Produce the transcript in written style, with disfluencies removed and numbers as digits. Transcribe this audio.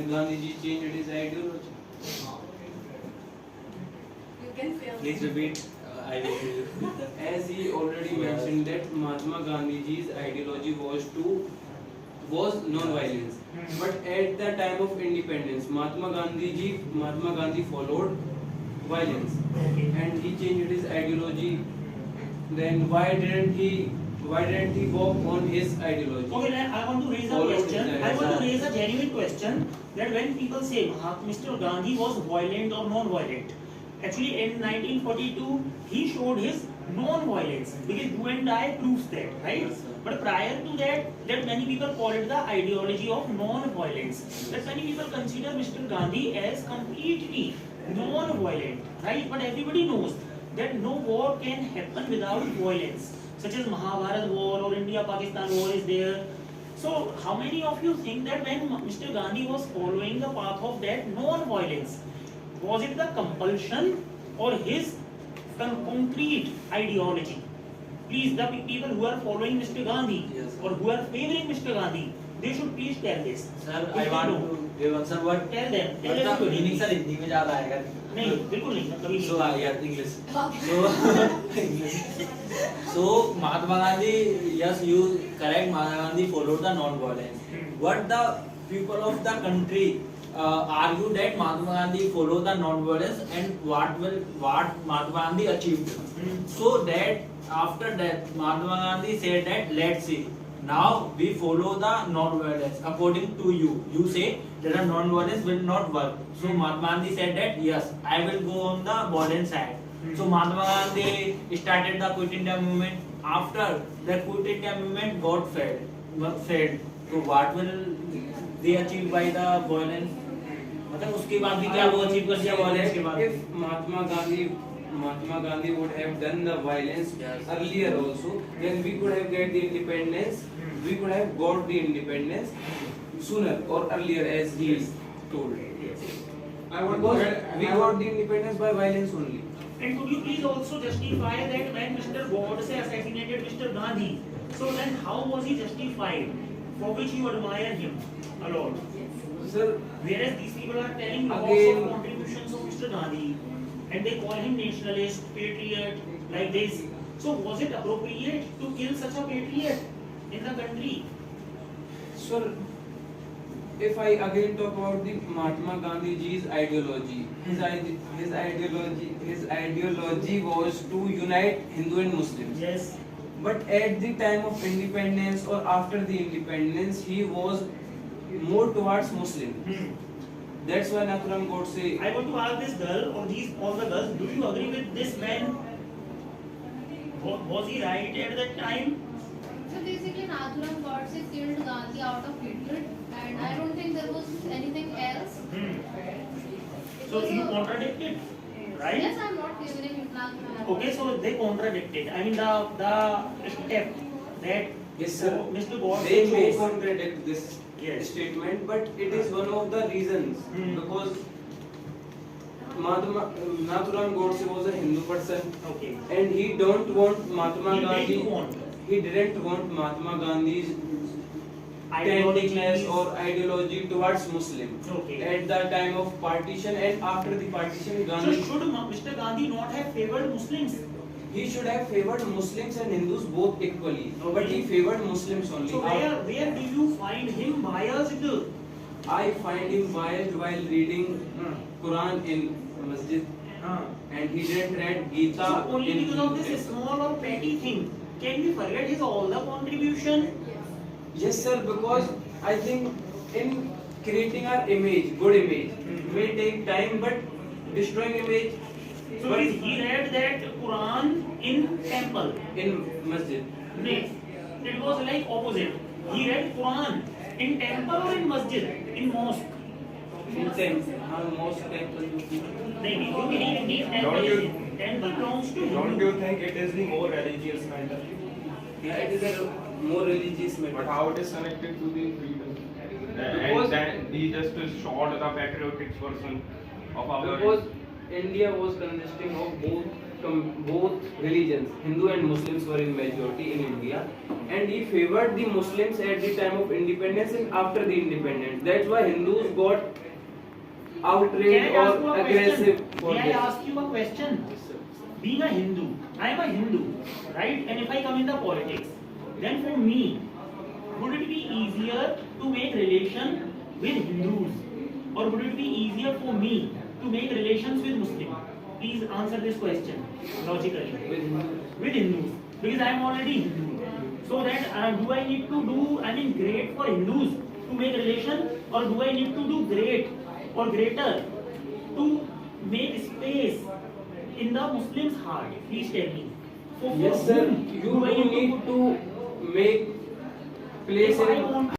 when Gandhiji changed his ideology? You can fail. Please repeat. I will give you. As he already mentioned that Mahatma Gandhiji's ideology was non-violence. But at the time of independence, Mahatma Gandhi followed violence, and he changed his ideology. Then why didn't he work on his ideology? Okay, then I want to raise a Follow question. his I want to ideology. raise a genuine question that when people say Mr. Gandhi was violent or non-violent, actually in 1942 he showed his non-violence because you and I proves that, right? Yes, sir. But prior to that, many people call it the ideology of non-violence. That many people consider Mr. Gandhi as completely non-violent, right? But everybody knows that no war can happen without violence, such as Mahabharat war or India-Pakistan war is there. So how many of you think that when Mr. Gandhi was following the path of that non-violence, was it the compulsion or his concrete ideology? Please, the people who are following Mr. Gandhi Yes, sir. or who are favoring Mr. Gandhi, they should please tell this. Sir, If I they want know, to give answer what? tell them. Tell मतलब everybody. Meaning sir Hindi में ज़्यादा आएगा. नहीं, बिल्कुल नहीं, कभी नहीं. So yeah, English. So Mahatma Gandhi, yes, you correct. Mahatma Gandhi followed the non-violence. What the people of the country argue that Mahatma Gandhi followed the non-violence and what Mahatma Gandhi achieved. So that after that Mahatma Gandhi said that let's see. Now we follow the non-violence. According to you, you say that the non-violence will not work. So Mahatma Gandhi said that yes, I will go on the violent side. So Mahatma Gandhi started the Quit India movement. After the Quit India movement got failed. So what will they achieve by the violence? मतलब उसके बाद भी क्या वो achieve कर दिया violence के बाद? If Mahatma Gandhi would have done the violence Yes. earlier also, then we could have get the independence. We could have got the independence sooner or earlier, as he is told. I want Because to we got the independence by violence only. And could you please also justify that when Mr. Godse assassinated Mr. Gandhi, so then how was he justified? For which you admire him a lot. Sir, Whereas these people are telling lots Again- of contributions of Mr. Gandhi and they call him nationalist, patriot, like this. So was it appropriate to kill such a patriot in the country? sir, if I again talk about the Mahatma Gandhiji's ideology, his ideology was to unite Hindu and Muslims. Yes. But at the time of independence or after the independence, he was more towards Muslim. That's why Nathuram Godse. I want to ask this girl or all the girls, do you agree with this man? Was he right at that time? So basically, Nathuram Godse killed Gandhi out of hatred, and I don't think there was anything else. So you contradicted, right? Yes, I'm not favoring Nathuram. Okay, so they contradicted. I mean the step that Yes, sir. Mr. Godse They may chose. contradict this Yes. statement, but it is one of the reasons because Nathuram Godse was a Hindu person, Okay. and he don't want Mahatma He Gandhi. didn't want. He didn't want Mahatma Gandhi's Ideologies. tenderness or ideology towards Muslim. Okay. At the time of partition and after the partition, So Gandhi should Mr. Gandhi not have favored Muslims? he should have favored Muslims and Hindus both equally, but Okay. he favored Muslims only. So where do you find him biased? I find him biased while reading Quran in masjid, and he didn't read Gita. So only in because of this small or petty thing, can we forget his all the contribution? Yes, sir. Because I think in creating our image, good image, may take time, but destroying image. So but he read that Quran in temple. in masjid. No, it was like opposite. He read Quran in temple or in masjid, in mosque. In mosque temple. नहीं, you believe in the temple. Don't you- Temple belongs to Don't Hindu. you think it is the more religious matter? Yeah, it is a more religious matter. But how it is connected to the freedom? Because- And then he just shot the patriotic person of our. Because India was consisting of both both religions, Hindu and Muslims, were in majority in India, and he favored the Muslims at the time of independence and after the independence. That's why Hindus got outraged or aggressive for May I this. ask you a question? Being a Hindu, I am a Hindu, right? And if I come in the politics, then for me, would it be easier to make relation with Hindus, or would it be easier for me to make relations with Muslims? Please answer this question logically. With Hindus, because I am already Hindu. So that do I need to do, great for Hindus to make relation, or do I need to do great or greater to make space in the Muslims' heart? Please tell me. For Yes, sir. whom You do I do need to make place If I in want